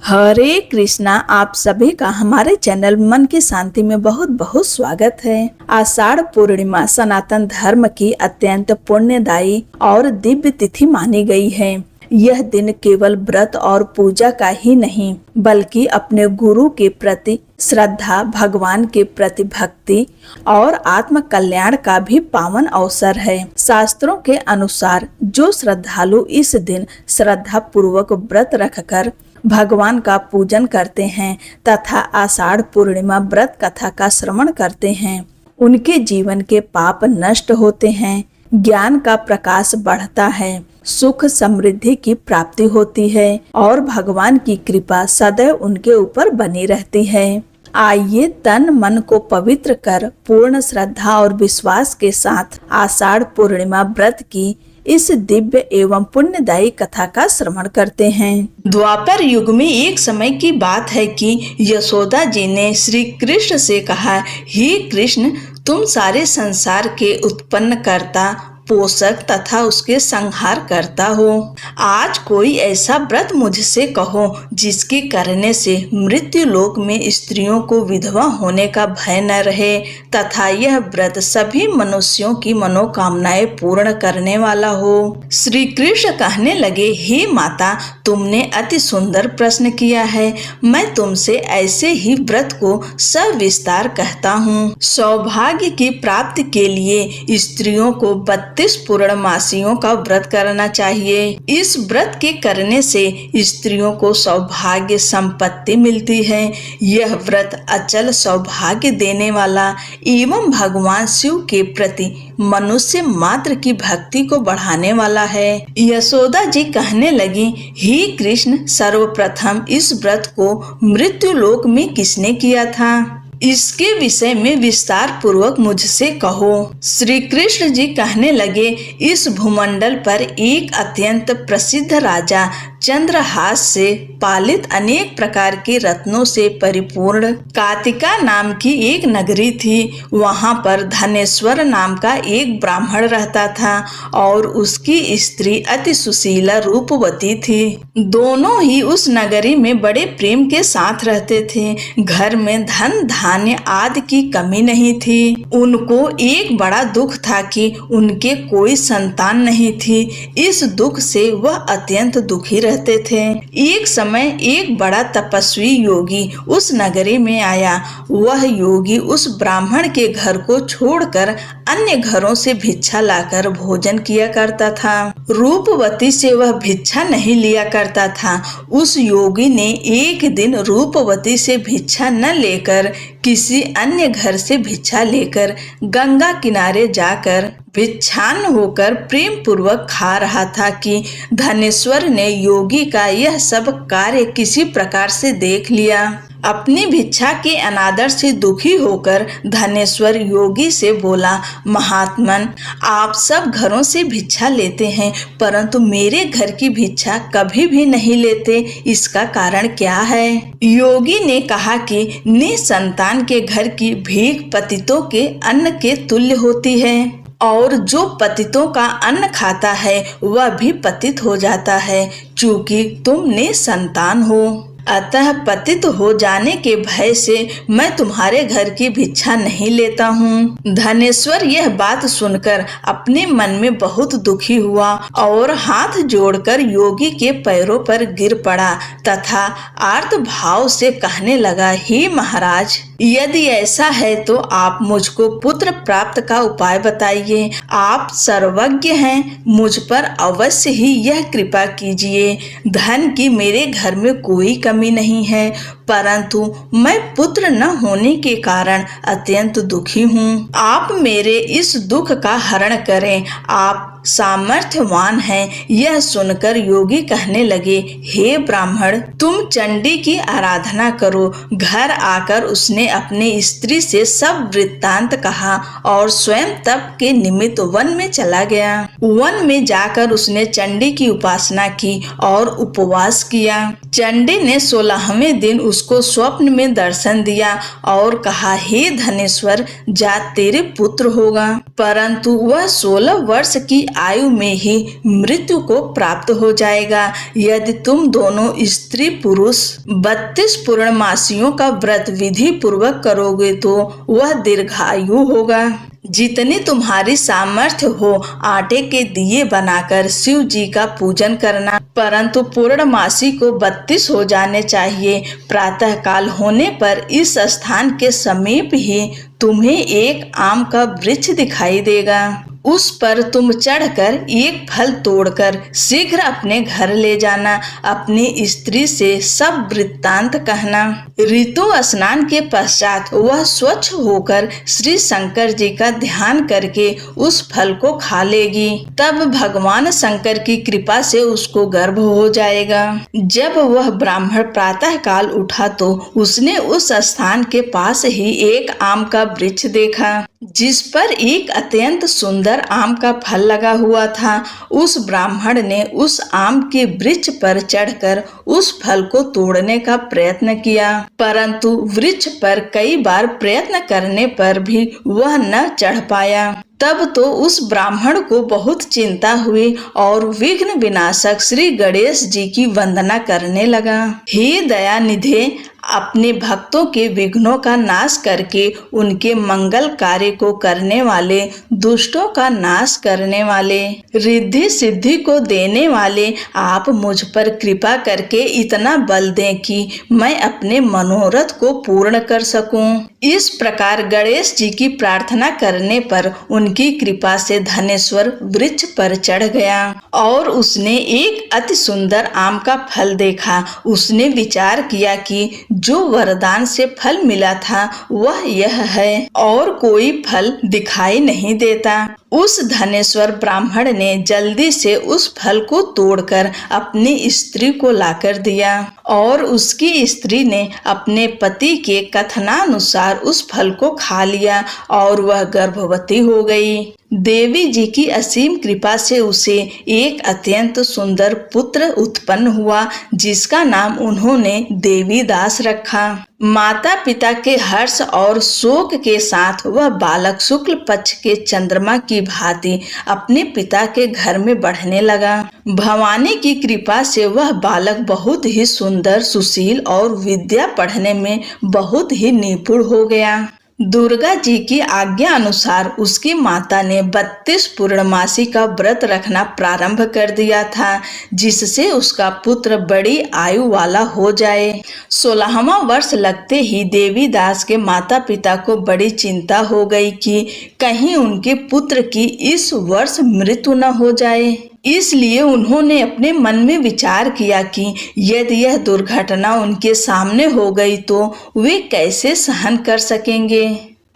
हरे कृष्णा। आप सभी का हमारे चैनल मन की शांति में बहुत बहुत स्वागत है। आषाढ़ पूर्णिमा सनातन धर्म की अत्यंत पुण्यदायी और दिव्य तिथि मानी गई है। यह दिन केवल व्रत और पूजा का ही नहीं बल्कि अपने गुरु के प्रति श्रद्धा, भगवान के प्रति भक्ति और आत्म कल्याण का भी पावन अवसर है। शास्त्रों के अनुसार जो श्रद्धालु इस दिन श्रद्धा पूर्वक व्रत रखकर भगवान का पूजन करते हैं तथा आषाढ़ पूर्णिमा व्रत कथा का श्रवण करते हैं, उनके जीवन के पाप नष्ट होते हैं, ज्ञान का प्रकाश बढ़ता है, सुख समृद्धि की प्राप्ति होती है और भगवान की कृपा सदैव उनके ऊपर बनी रहती है। आइए तन मन को पवित्र कर पूर्ण श्रद्धा और विश्वास के साथ आषाढ़ पूर्णिमा व्रत की इस दिव्य एवं पुण्यदायी कथा का श्रवण करते हैं। द्वापर युग में एक समय की बात है कि यशोदा जी ने श्री कृष्ण से कहा, हे कृष्ण, तुम सारे संसार के उत्पन्न करता, पोषक तथा उसके संहार करता हो। आज कोई ऐसा व्रत मुझसे कहो जिसके करने से मृत्यु लोक में स्त्रियों को विधवा होने का भय न रहे तथा यह व्रत सभी मनुष्यों की मनोकामनाएं पूर्ण करने वाला हो। श्री कृष्ण कहने लगे, हे माता, तुमने अति सुंदर प्रश्न किया है। मैं तुमसे ऐसे ही व्रत को सविस्तार कहता हूँ। सौभाग्य की प्राप्ति के लिए स्त्रियों को 32 पूर्णमासियों का व्रत करना चाहिए। इस व्रत के करने से स्त्रियों को सौभाग्य संपत्ति मिलती है। यह व्रत अचल सौभाग्य देने वाला एवं भगवान शिव के प्रति मनुष्य मात्र की भक्ति को बढ़ाने वाला है। यशोदा जी कहने लगी, हे कृष्ण, सर्वप्रथम इस व्रत को मृत्यु लोक में किसने किया था? इसके विषय में विस्तार पूर्वक मुझसे कहो। श्री कृष्ण जी कहने लगे, इस भूमंडल पर एक अत्यंत प्रसिद्ध राजा चंद्रहास से पालित अनेक प्रकार के रत्नों से परिपूर्ण कातिका नाम की एक नगरी थी। वहां पर धनेश्वर नाम का एक ब्राह्मण रहता था और उसकी स्त्री अति सुशीला रूपवती थी। दोनों ही उस नगरी में बड़े प्रेम के साथ रहते थे। घर में धन धान्य आदि की कमी नहीं थी। उनको एक बड़ा दुख था कि उनके कोई संतान नहीं थी। इस दुख से वह अत्यंत दुखी रहते थे। एक समय एक बड़ा तपस्वी योगी उस नगरी में आया। वह योगी उस ब्राह्मण के घर को छोड़कर अन्य घरों से भिक्षा लाकर भोजन किया करता था। रूपवती से वह भिक्षा नहीं लिया करता था। उस योगी ने एक दिन रूपवती से भिक्षा न लेकर किसी अन्य घर से भिक्षा लेकर गंगा किनारे जाकर भिक्षान होकर प्रेम पूर्वक खा रहा था कि धनेश्वर ने योगी का यह सब कार्य किसी प्रकार से देख लिया। अपनी भिक्षा के अनादर से दुखी होकर धनेश्वर योगी से बोला, महात्मन, आप सब घरों से भिक्षा लेते हैं परंतु मेरे घर की भिक्षा कभी भी नहीं लेते, इसका कारण क्या है? योगी ने कहा कि निसंतान के घर की भीख पतितों के अन्न के तुल्य होती है और जो पतितों का अन्न खाता है वह भी पतित हो जाता है। चूंकि तुम निसंतान हो, अतः पतित हो जाने के भय से मैं तुम्हारे घर की भिक्षा नहीं लेता हूँ। धनेश्वर यह बात सुनकर अपने मन में बहुत दुखी हुआ और हाथ जोड़कर योगी के पैरों पर गिर पड़ा तथा आर्त भाव से कहने लगा, हे महाराज, यदि ऐसा है तो आप मुझको पुत्र प्राप्त का उपाय बताइए। आप सर्वज्ञ हैं, मुझ पर अवश्य ही यह कृपा कीजिए। धन की मेरे घर में कोई कमी नहीं है परंतु मैं पुत्र न होने के कारण अत्यंत दुखी हूँ। आप मेरे इस दुख का हरण करें। आप सामर्थ्यवान हैं। यह सुनकर योगी कहने लगे, हे ब्राह्मण, तुम चंडी की आराधना करो। घर आकर उसने अपने स्त्री से सब वृत्तांत कहा और स्वयं तप के निमित्त वन में चला गया। वन में जाकर उसने चंडी की उपासना की और उपवास किया। चंडी ने 16वें दिन उसको स्वप्न में दर्शन दिया और कहा, हे धनेश्वर, जा तेरे पुत्र होगा। परंतु वह 16 वर्ष की आयु में ही मृत्यु को प्राप्त हो जाएगा। यदि तुम दोनों स्त्री पुरुष 32 पूर्णमासियों का व्रत विधि पूर्वक करोगे तो वह दीर्घायु होगा। जितनी तुम्हारी सामर्थ्य हो आटे के दिए बनाकर शिव जी का पूजन करना, परंतु पूर्णमासी को 32 हो जाने चाहिए। प्रातः काल होने पर इस स्थान के समीप ही तुम्हें एक आम का वृक्ष दिखाई देगा। उस पर तुम चढ़कर एक फल तोड़कर शीघ्र अपने घर ले जाना। अपनी स्त्री से सब वृत्तांत कहना। ऋतु स्नान के पश्चात वह स्वच्छ होकर श्री शंकर जी का ध्यान करके उस फल को खा लेगी। तब भगवान शंकर की कृपा से उसको गर्भ हो जाएगा। जब वह ब्राह्मण प्रातः काल उठा तो उसने उस स्थान के पास ही एक आम का वृक्ष देखा, जिस पर एक अत्यंत सुंदर आम का फल लगा हुआ था। उस ब्राह्मण ने उस आम के वृक्ष पर चढ़कर उस फल को तोड़ने का प्रयत्न किया, परंतु वृक्ष पर कई बार प्रयत्न करने पर भी वह न चढ़ पाया। तब तो उस ब्राह्मण को बहुत चिंता हुई और विघ्न विनाशक श्री गणेश जी की वंदना करने लगा। हे दयानिधे, अपने भक्तों के विघ्नों का नाश करके उनके मंगल कार्य को करने वाले, दुष्टों का नाश करने वाले, रिद्धि सिद्धि को देने वाले, आप मुझ पर कृपा करके इतना बल दें कि मैं अपने मनोरथ को पूर्ण कर सकूं। इस प्रकार गणेश जी की प्रार्थना करने पर उनकी कृपा से धनेश्वर वृक्ष पर चढ़ गया और उसने एक अति सुंदर आम का फल देखा। उसने विचार किया कि जो वरदान से फल मिला था वह यह है और कोई फल दिखाई नहीं देता। उस धनेश्वर ब्राह्मण ने जल्दी से उस फल को तोड़कर अपनी स्त्री को लाकर दिया और उसकी स्त्री ने अपने पति के कथनानुसार उस फल को खा लिया और वह गर्भवती हो गई। देवी जी की असीम कृपा से उसे एक अत्यंत सुंदर पुत्र उत्पन्न हुआ, जिसका नाम उन्होंने देवीदास रखा। माता पिता के हर्ष और शोक के साथ वह बालक शुक्ल पक्ष के चंद्रमा की भांति अपने पिता के घर में बढ़ने लगा। भवानी की कृपा से वह बालक बहुत ही सुंदर, सुशील और विद्या पढ़ने में बहुत ही निपुण हो गया। दुर्गा जी की आज्ञा अनुसार उसकी माता ने 32 पूर्णमासी का व्रत रखना प्रारंभ कर दिया था, जिससे उसका पुत्र बड़ी आयु वाला हो जाए। 16वां वर्ष लगते ही देवीदास के माता पिता को बड़ी चिंता हो गई कि कहीं उनके पुत्र की इस वर्ष मृत्यु न हो जाए। इसलिए उन्होंने अपने मन में विचार किया कि यदि यह दुर्घटना उनके सामने हो गई तो वे कैसे सहन कर सकेंगे।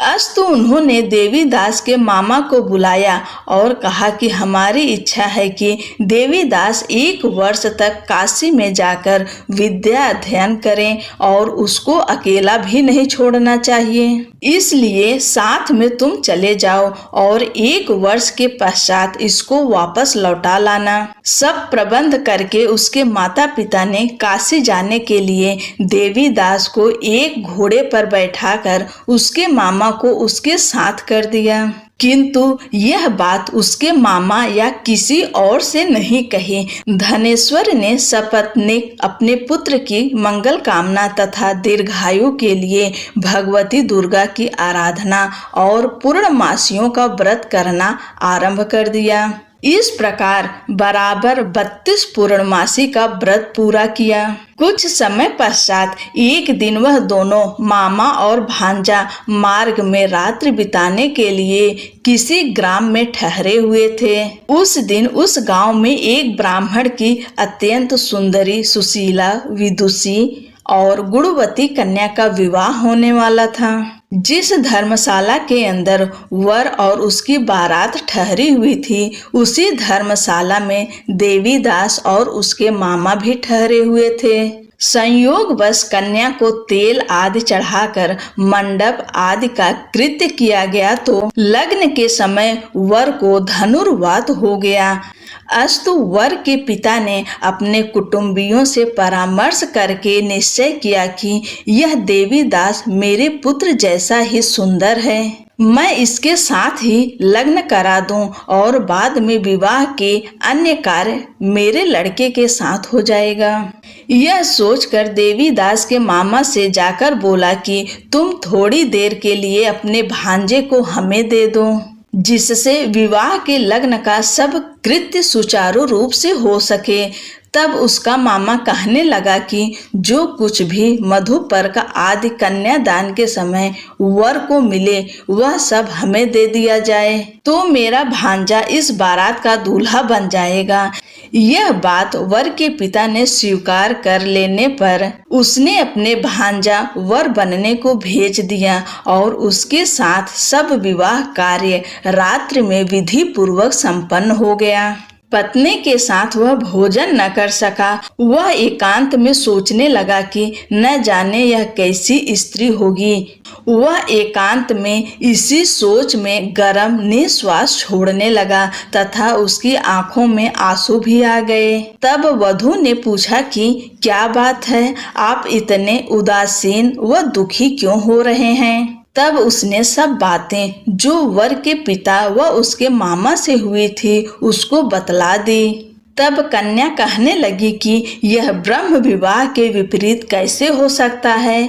अस्तु उन्होंने देवीदास के मामा को बुलाया और कहा कि हमारी इच्छा है कि देवीदास 1 वर्ष तक काशी में जाकर विद्या अध्ययन करें और उसको अकेला भी नहीं छोड़ना चाहिए। इसलिए साथ में तुम चले जाओ और 1 वर्ष के पश्चात इसको वापस लौटा लाना। सब प्रबंध करके उसके माता पिता ने काशी जाने के लिए देवीदास को एक घोड़े पर बैठाकर उसके मामा को उसके साथ कर दिया, किंतु यह बात उसके मामा या किसी और से नहीं कही। धनेश्वर ने सपत्नीक अपने पुत्र की मंगल कामना तथा दीर्घायु के लिए भगवती दुर्गा की आराधना और पूर्णमासियों का व्रत करना आरंभ कर दिया। इस प्रकार बराबर 32 पूर्णमासी का व्रत पूरा किया। कुछ समय पश्चात एक दिन वह दोनों मामा और भांजा मार्ग में रात्रि बिताने के लिए किसी ग्राम में ठहरे हुए थे। उस दिन उस गांव में एक ब्राह्मण की अत्यंत सुंदरी, सुशीला, विदुषी और गुणवती कन्या का विवाह होने वाला था। जिस धर्मशाला के अंदर वर और उसकी बारात ठहरी हुई थी, उसी धर्मशाला में देवीदास और उसके मामा भी ठहरे हुए थे। संयोगवश कन्या को तेल आदि चढ़ाकर मंडप आदि का कृत्य किया गया तो लग्न के समय वर को धनुर्वात हो गया। अस्तु वर के पिता ने अपने कुटुंबियों से परामर्श करके निश्चय किया कि यह देवीदास मेरे पुत्र जैसा ही सुंदर है। मैं इसके साथ ही लग्न करा दूं और बाद में विवाह के अन्य कार्य मेरे लड़के के साथ हो जाएगा। यह सोचकर देवीदास के मामा से जाकर बोला कि तुम थोड़ी देर के लिए अपने भांजे को हमें दे दो, जिससे विवाह के लग्न का सब कृत्य सुचारू रूप से हो सके। तब उसका मामा कहने लगा कि जो कुछ भी मधुपर्क आदि कन्यादान के समय वर को मिले वह सब हमें दे दिया जाए, तो मेरा भांजा इस बारात का दूल्हा बन जाएगा। यह बात वर के पिता ने स्वीकार कर लेने पर उसने अपने भांजा वर बनने को भेज दिया और उसके साथ सब विवाह कार्य रात्रि में विधि पूर्वक संपन्न हो गया। पत्नी के साथ वह भोजन न कर सका। वह एकांत में सोचने लगा कि न जाने यह कैसी स्त्री होगी। वह एकांत में इसी सोच में गरम निश्वास छोड़ने लगा तथा उसकी आंखों में आंसू भी आ गए। तब वधू ने पूछा कि क्या बात है, आप इतने उदासीन व दुखी क्यों हो रहे हैं? तब उसने सब बातें जो वर के पिता व उसके मामा से हुई थी उसको बतला दी। तब कन्या कहने लगी कि यह ब्रह्म विवाह के विपरीत कैसे हो सकता है।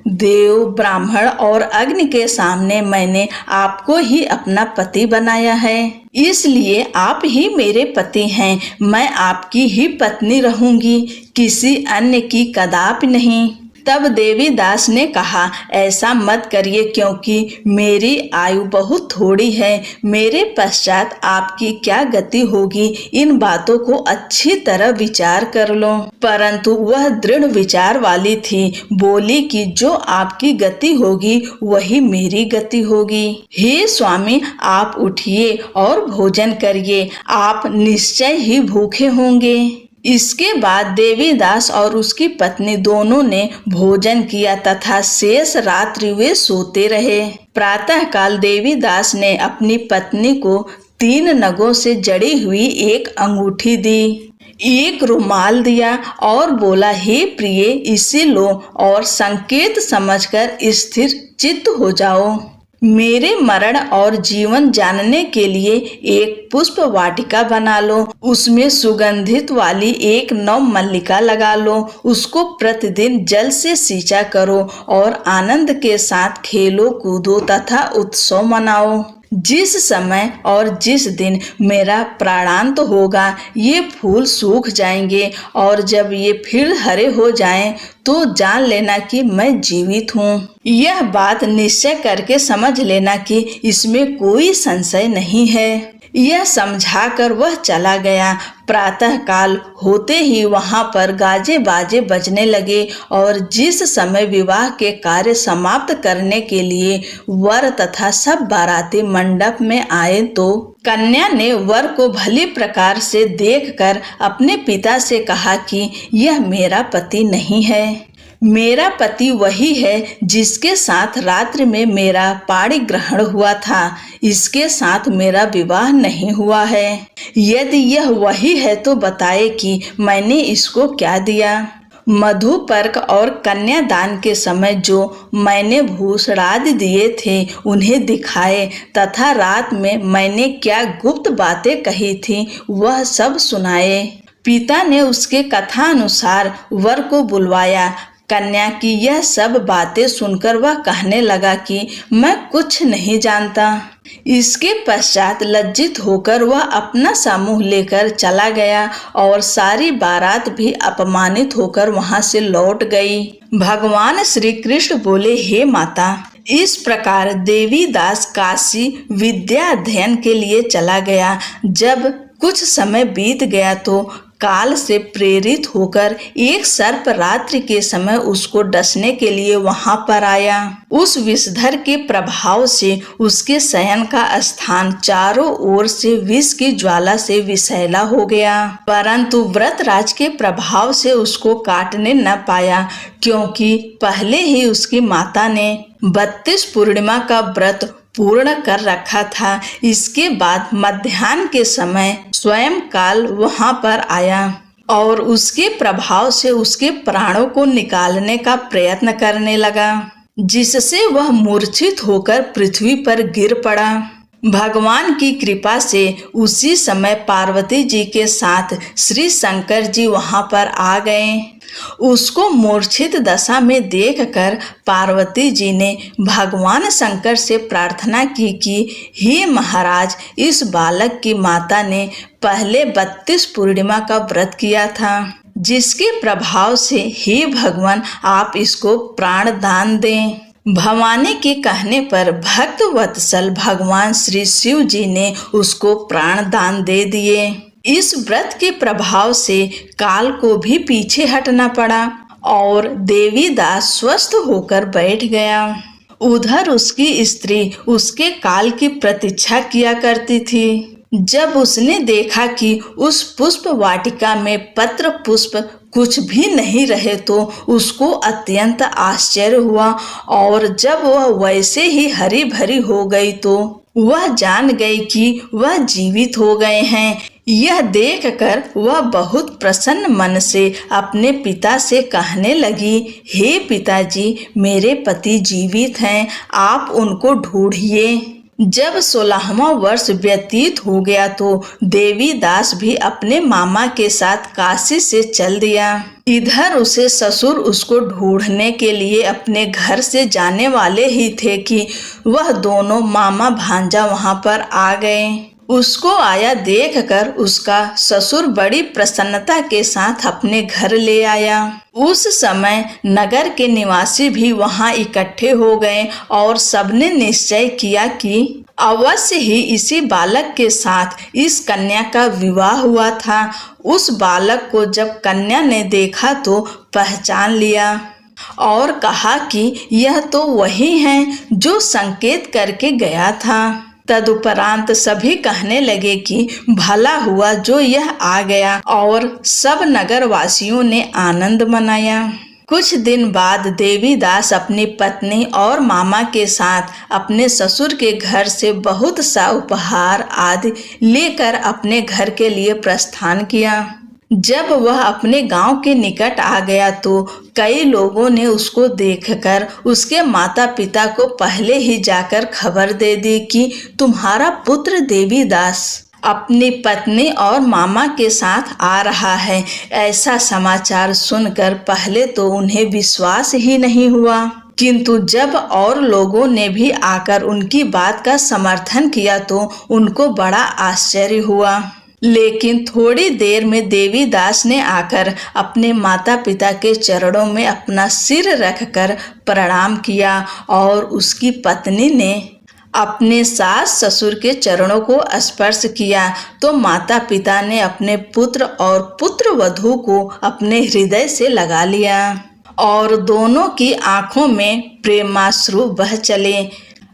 देव, ब्राह्मण और अग्नि के सामने मैंने आपको ही अपना पति बनाया है, इसलिए आप ही मेरे पति हैं। मैं आपकी ही पत्नी रहूंगी, किसी अन्य की कदापि नहीं। तब देवीदास ने कहा, ऐसा मत करिए, क्योंकि मेरी आयु बहुत थोड़ी है। मेरे पश्चात आपकी क्या गति होगी, इन बातों को अच्छी तरह विचार कर लो। परंतु वह दृढ़ विचार वाली थी। बोली कि जो आपकी गति होगी वही मेरी गति होगी। हे स्वामी, आप उठिए और भोजन करिए, आप निश्चय ही भूखे होंगे। इसके बाद देवीदास और उसकी पत्नी दोनों ने भोजन किया तथा शेष रात्रि वे सोते रहे। प्रातः काल देवीदास ने अपनी पत्नी को 3 नगों से जड़ी हुई एक अंगूठी दी, एक रुमाल दिया और बोला, हे प्रिय, इसे लो और संकेत समझकर स्थिर चित्त हो जाओ। मेरे मरण और जीवन जानने के लिए एक पुष्प वाटिका बना लो, उसमें सुगंधित वाली एक नव मल्लिका लगा लो, उसको प्रतिदिन जल से सींचा करो और आनंद के साथ खेलो कूदो तथा उत्सव मनाओ। जिस समय और जिस दिन मेरा प्राणांत होगा ये फूल सूख जाएंगे और जब ये फिर हरे हो जाएं तो जान लेना कि मैं जीवित हूँ। यह बात निश्चय करके समझ लेना कि इसमें कोई संशय नहीं है। यह समझाकर वह चला गया। प्रातः काल होते ही वहां पर गाजे बाजे बजने लगे और जिस समय विवाह के कार्य समाप्त करने के लिए वर तथा सब बाराती मंडप में आए तो कन्या ने वर को भली प्रकार से देखकर अपने पिता से कहा कि यह मेरा पति नहीं है। मेरा पति वही है जिसके साथ रात्रि में मेरा पाणी ग्रहण हुआ था। इसके साथ मेरा विवाह नहीं हुआ है। यदि यह वही है तो बताए कि मैंने इसको क्या दिया। मधुपर्क और कन्यादान के समय जो मैंने भूषणादि दिए थे उन्हें दिखाए तथा रात में मैंने क्या गुप्त बातें कही थी वह सब सुनाए। पिता ने उसके कथा अनुसार वर को बुलवाया। कन्या की यह सब बातें सुनकर वह कहने लगा कि मैं कुछ नहीं जानता। इसके पश्चात लज्जित होकर वह अपना समूह लेकर चला गया और सारी बारात भी अपमानित होकर वहां से लौट गई। भगवान श्री कृष्ण बोले, हे माता, इस प्रकार देवीदास काशी विद्या अध्ययन के लिए चला गया। जब कुछ समय बीत गया तो काल से प्रेरित होकर एक सर्प रात्रि के समय उसको डसने के लिए वहां पर आया। उस विषधर के प्रभाव से उसके शयन का स्थान चारों ओर से विष की ज्वाला से विषैला हो गया, परंतु व्रतराज के प्रभाव से उसको काटने न पाया, क्योंकि पहले ही उसकी माता ने 32 पूर्णिमा का व्रत पूर्ण कर रखा था। इसके बाद मध्याह्न के समय स्वयं काल वहां पर आया और उसके प्रभाव से उसके प्राणों को निकालने का प्रयत्न करने लगा। जिससे वह मूर्छित होकर पृथ्वी पर गिर पड़ा। भगवान की कृपा से उसी समय पार्वती जी के साथ श्री शंकर जी वहां पर आ गए। उसको मूर्छित दशा में देखकर पार्वती जी ने भगवान शंकर से प्रार्थना की कि हे महाराज, इस बालक की माता ने पहले 32 पूर्णिमा का व्रत किया था, जिसके प्रभाव से हे भगवान आप इसको प्राण दान दें। भवानी के कहने पर भक्त वत्सल भगवान श्री शिव जी ने उसको प्राण दान दे दिए। इस व्रत के प्रभाव से काल को भी पीछे हटना पड़ा और देवी दास स्वस्थ होकर बैठ गया। उधर उसकी स्त्री उसके काल की प्रतीक्षा किया करती थी। जब उसने देखा कि उस पुष्प वाटिका में पत्र पुष्प कुछ भी नहीं रहे तो उसको अत्यंत आश्चर्य हुआ और जब वह वैसे ही हरी भरी हो गई तो वह जान गई कि वह जीवित हो गए हैं। यह देखकर वह बहुत प्रसन्न मन से अपने पिता से कहने लगी, हे पिताजी, मेरे पति जीवित हैं, आप उनको ढूंढिए। जब 16वां वर्ष व्यतीत हो गया तो देवी दास भी अपने मामा के साथ काशी से चल दिया। इधर उसे ससुर उसको ढूंढने के लिए अपने घर से जाने वाले ही थे कि वह दोनों मामा भांजा वहां पर आ गए। उसको आया देखकर उसका ससुर बड़ी प्रसन्नता के साथ अपने घर ले आया। उस समय नगर के निवासी भी वहां इकट्ठे हो गए और सबने निश्चय किया कि अवश्य ही इसी बालक के साथ इस कन्या का विवाह हुआ था। उस बालक को जब कन्या ने देखा तो पहचान लिया और कहा कि यह तो वही है जो संकेत करके गया था। तदुपरांत सभी कहने लगे कि भला हुआ जो यह आ गया और सब नगर वासियों ने आनंद मनाया। कुछ दिन बाद देवी दास अपनी पत्नी और मामा के साथ अपने ससुर के घर से बहुत सा उपहार आदि लेकर अपने घर के लिए प्रस्थान किया। जब वह अपने गांव के निकट आ गया तो कई लोगों ने उसको देखकर उसके माता पिता को पहले ही जाकर खबर दे दी कि तुम्हारा पुत्र देवी दास अपनी पत्नी और मामा के साथ आ रहा है। ऐसा समाचार सुनकर पहले तो उन्हें विश्वास ही नहीं हुआ, किंतु जब और लोगों ने भी आकर उनकी बात का समर्थन किया तो उनको बड़ा आश्चर्य हुआ। लेकिन थोड़ी देर में देवी दास ने आकर अपने माता पिता के चरणों में अपना सिर रखकर प्रणाम किया और उसकी पत्नी ने अपने सास ससुर के चरणों को स्पर्श किया तो माता पिता ने अपने पुत्र और पुत्र वधू को अपने हृदय से लगा लिया और दोनों की आंखों में प्रेमाश्रु बह चले।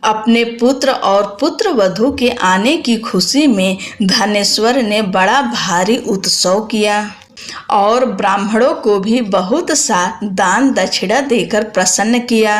अपने पुत्र और पुत्र वधू के आने की खुशी में धनेश्वर ने बड़ा भारी उत्सव किया और ब्राह्मणों को भी बहुत सा दान दक्षिणा देकर प्रसन्न किया।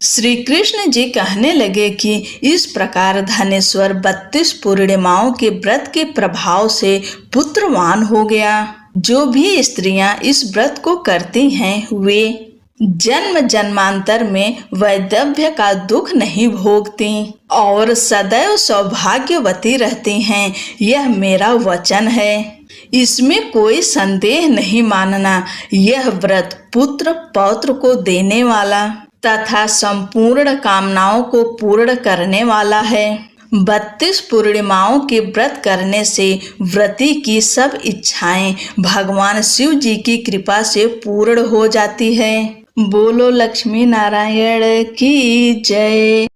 श्री कृष्ण जी कहने लगे कि इस प्रकार धनेश्वर 32 पूर्णिमाओं के व्रत के प्रभाव से पुत्रवान हो गया। जो भी स्त्रियां इस व्रत को करती हैं वे जन्म जन्मांतर में वैधव्य का दुख नहीं भोगती और सदैव सौभाग्यवती रहती हैं। यह मेरा वचन है, इसमें कोई संदेह नहीं मानना। यह व्रत पुत्र पौत्र को देने वाला तथा संपूर्ण कामनाओं को पूर्ण करने वाला है। 32 पूर्णिमाओं के व्रत करने से व्रती की सब इच्छाएं भगवान शिव जी की कृपा से पूर्ण हो जाती है। बोलो लक्ष्मी नारायण की जय।